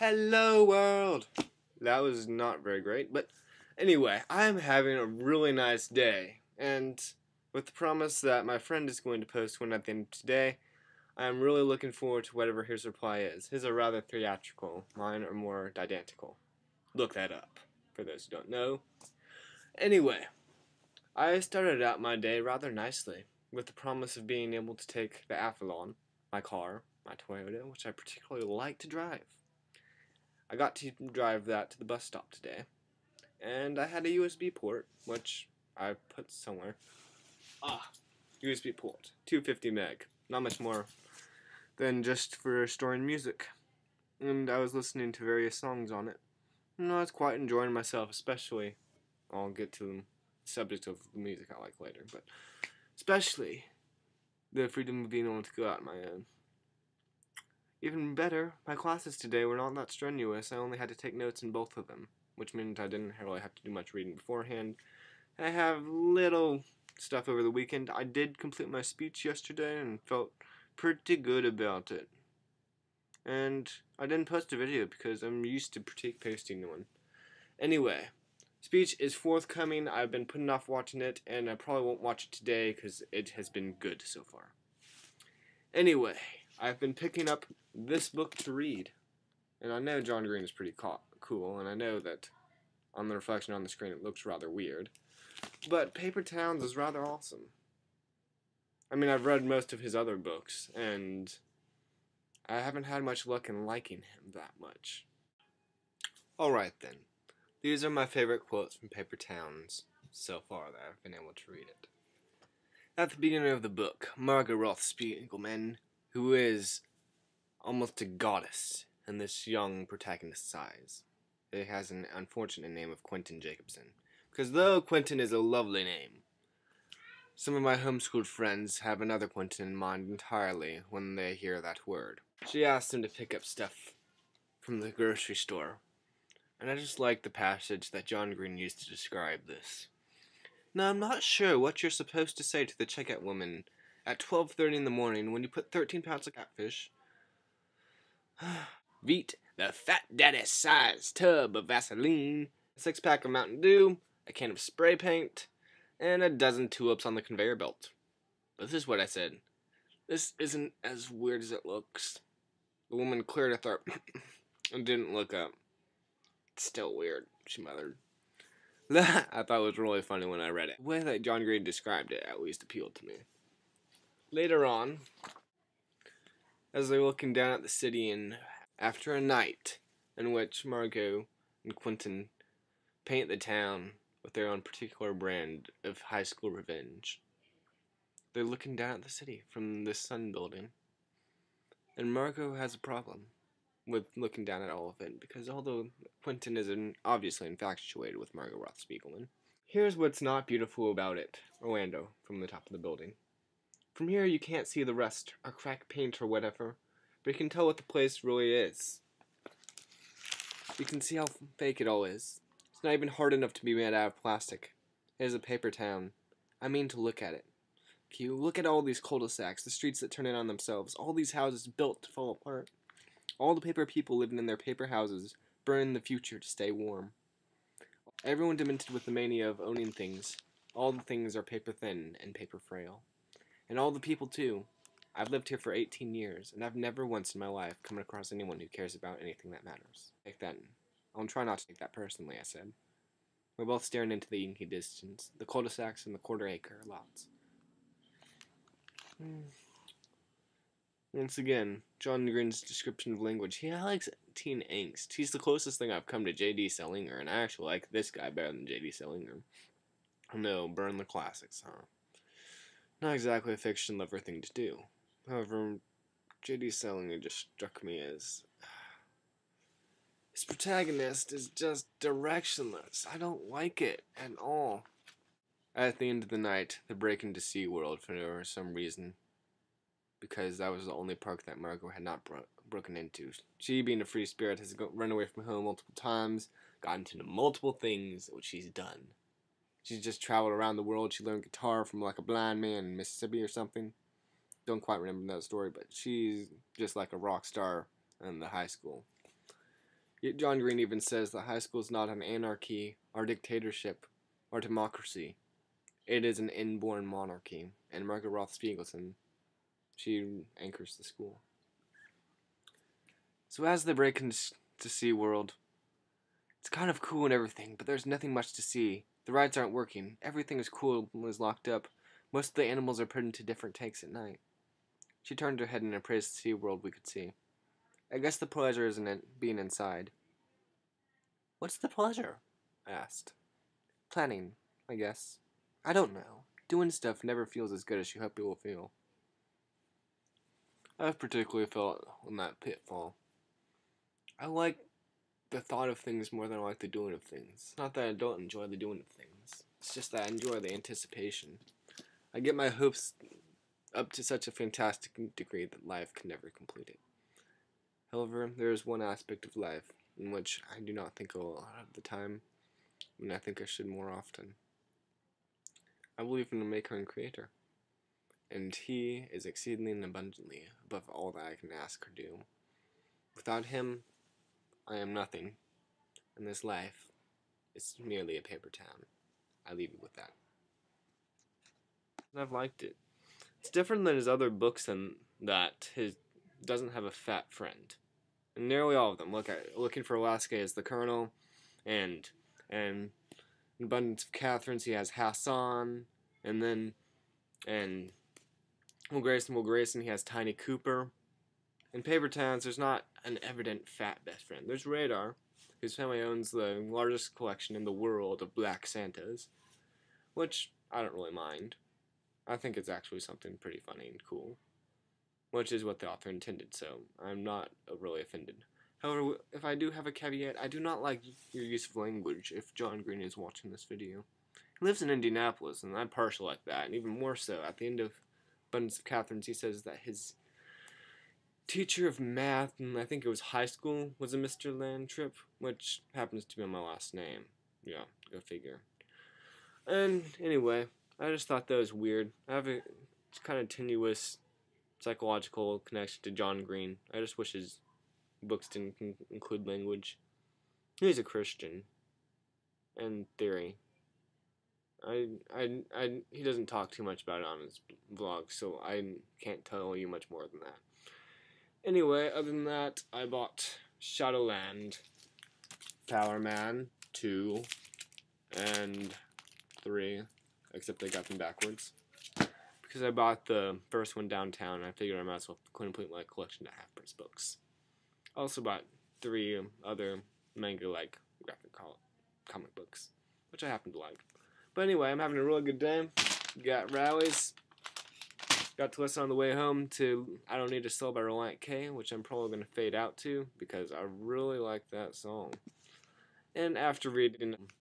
Hello world! That was not very great, but anyway, I am having a really nice day, and with the promise that my friend is going to post one at the end of today, I am really looking forward to whatever his reply is. His are rather theatrical, mine are more didactical. Look that up, for those who don't know. Anyway, I started out my day rather nicely, with the promise of being able to take the Avalon, my car, my Toyota, which I particularly like to drive. I got to drive that to the bus stop today, and I had a USB port, which I put somewhere. USB port, 250 meg, not much more than just for storing music. And I was listening to various songs on it, and I was quite enjoying myself, especially, I'll get to the subject of the music I like later, but especially the freedom of being able to go out on my own. Even better, my classes today were not that strenuous. I only had to take notes in both of them, which meant I didn't really have to do much reading beforehand. I have little stuff over the weekend. I did complete my speech yesterday and felt pretty good about it. And I didn't post a video because I'm used to posting one. Anyway, speech is forthcoming. I've been putting off watching it, and I probably won't watch it today because it has been good so far. Anyway, I've been picking up this book to read, and I know John Green is pretty cool, and I know that on the reflection on the screen it looks rather weird, but Paper Towns is rather awesome. I mean, I've read most of his other books, and I haven't had much luck in liking him that much. Alright then, these are my favorite quotes from Paper Towns so far that I've been able to read it. At the beginning of the book, Margot Roth Spiegelman, who is almost a goddess in this young protagonist's eyes. It has an unfortunate name of Quentin Jacobson, because though Quentin is a lovely name, some of my homeschooled friends have another Quentin in mind entirely when they hear that word. She asked him to pick up stuff from the grocery store, and I just like the passage that John Green used to describe this. Now, I'm not sure what you're supposed to say to the checkout woman at 12:30 in the morning when you put 13 pounds of catfish, Veet, the fat daddy-sized tub of Vaseline, a 6-pack of Mountain Dew, a can of spray paint, and a dozen tulips on the conveyor belt. But this is what I said. This isn't as weird as it looks. The woman cleared her throat and didn't look up. It's still weird, she muttered. That I thought was really funny when I read it. The way that John Green described it at least appealed to me. Later on, as they're looking down at the city and after a night in which Margot and Quentin paint the town with their own particular brand of high school revenge, they're looking down at the city from this sun building. And Margot has a problem with looking down at all of it, because although Quentin is obviously infatuated with Margot Roth Spiegelman, here's what's not beautiful about it, Orlando, from the top of the building. From here you can't see the rust, or cracked paint or whatever, but you can tell what the place really is. You can see how fake it all is. It's not even hard enough to be made out of plastic. It is a paper town. I mean to look at it. You look at all these cul-de-sacs, the streets that turn in on themselves, all these houses built to fall apart. All the paper people living in their paper houses, burn in the future to stay warm. Everyone demented with the mania of owning things. All the things are paper thin and paper frail. And all the people too. I've lived here for 18 years, and I've never once in my life come across anyone who cares about anything that matters. Like then. I'll try not to take that personally, I said. We're both staring into the inky distance, the cul-de-sacs and the quarter-acre lots. Once again, John Green's description of language. He likes teen angst. He's the closest thing I've come to J.D. Salinger, and I actually like this guy better than J.D. Salinger. No, burn the classics, huh? Not exactly a fiction lover thing to do. However, J.D. Salinger just struck me as... his protagonist is just directionless. I don't like it at all. At the end of the night, they break into SeaWorld for some reason, because that was the only park that Margot had not broken into. She, being a free spirit, has run away from home multiple times, gotten into multiple things, which she's done. She's just traveled around the world. She learned guitar from like a blind man in Mississippi or something. Don't quite remember that story, but she's just like a rock star in the high school. John Green even says that high school is not an anarchy or dictatorship or democracy. It is an inborn monarchy. And Margaret Roth Spiegelson, she anchors the school. So as they break into SeaWorld, it's kind of cool and everything, but there's nothing much to see. The rides aren't working. Everything is cool and is locked up. Most of the animals are put into different tanks at night. She turned her head and appraised the SeaWorld we could see. I guess the pleasure isn't in being inside. What's the pleasure? I asked. Planning, I guess. I don't know. Doing stuff never feels as good as you hope it will feel. I've particularly felt in that pitfall. I like the thought of things more than I like the doing of things. Not that I don't enjoy the doing of things. It's just that I enjoy the anticipation. I get my hopes up to such a fantastic degree that life can never complete it. However, there is one aspect of life in which I do not think a lot of the time, and I think I should more often. I believe in the Maker and Creator, and He is exceedingly and abundantly above all that I can ask or do. Without Him, I am nothing, and this life is merely a paper town. I leave you with that. I've liked it. It's different than his other books in that his doesn't have a fat friend. And nearly all of them. Looking for Alaska is the Colonel, and in Abundance of Catherines he has Hassan, and then and Will Grayson he has Tiny Cooper. In Paper Towns there's not an evident fat best friend. There's Radar, whose family owns the largest collection in the world of Black Santas, which I don't really mind. I think it's actually something pretty funny and cool, which is what the author intended, so I'm not really offended. However, if I do have a caveat, I do not like your use of language if John Green is watching this video. He lives in Indianapolis, and I'm partial like that, and even more so. At the end of Abundance of Catherines, he says that his teacher of math, and I think it was high school, was a Mr. Landtrip, which happens to be my last name. Yeah, go figure. And anyway, I just thought that was weird. I have a kind of tenuous psychological connection to John Green. I just wish his books didn't include language. He's a Christian, in theory. He doesn't talk too much about it on his vlog, so I can't tell you much more than that. Anyway, other than that, I bought Shadowland, Tower Man 2, and 3, except I got them backwards. Because I bought the first one downtown, and I figured I might as well complete my collection of half-price books. I also bought 3 other manga-like graphic comic books, which I happen to like. But anyway, I'm having a really good day. Got rallies. Got to listen on the way home to I Don't Need a Soul by Reliant K, which I'm probably going to fade out to because I really like that song. And after reading